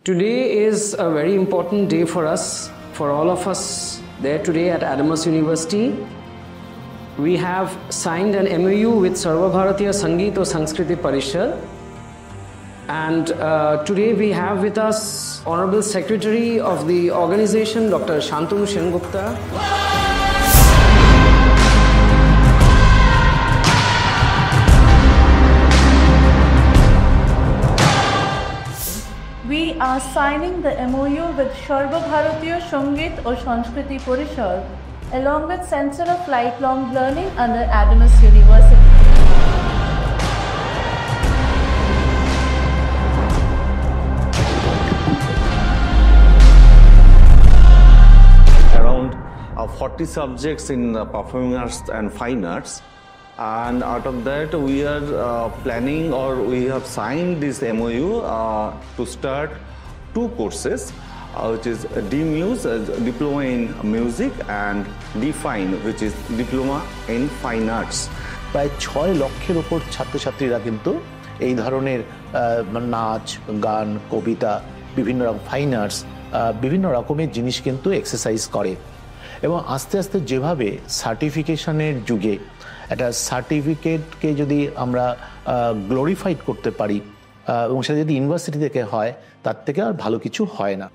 Today is a very important day for us, for all of us there today at Adamas University. We have signed an MOU with Sarva Bharatiya Sangeet और Sanskriti Parishad. And today we have with us Honorable Secretary of the organization, Dr. Shantanu Sengupta. We are signing the MOU with Sarva Bharatiya Sangeet और Sanskriti Parishad along with Center of Lifelong Learning under Adamas University. Around 40 subjects in performing arts and fine arts, and out of that we are planning, or we have signed this MOU to start 2 courses, which is DMuse, Diploma in Music, and DFine, which is Diploma in Fine Arts. প্রায় 6 লক্ষের উপর ছাত্রছাত্রীরা কিন্তু এই ধরনের নাচ, গান, কবিতা, বিভিন্ন রকম ফাইন আর্টস, বিভিন্ন রকমের জিনিস কিন্তু এক্সারসাইজ করে। এবং আস্তে আস্তে যেভাবে সার্টিফিকেশনের যুগে একটা সার্টিফিকেটকে যদি আমরা গ্লোরিফাইড করতে পারি এবং সেটা যদি ইউনিভার্সিটি থেকে হয়, তার থেকে আর ভালো কিছু হয় না।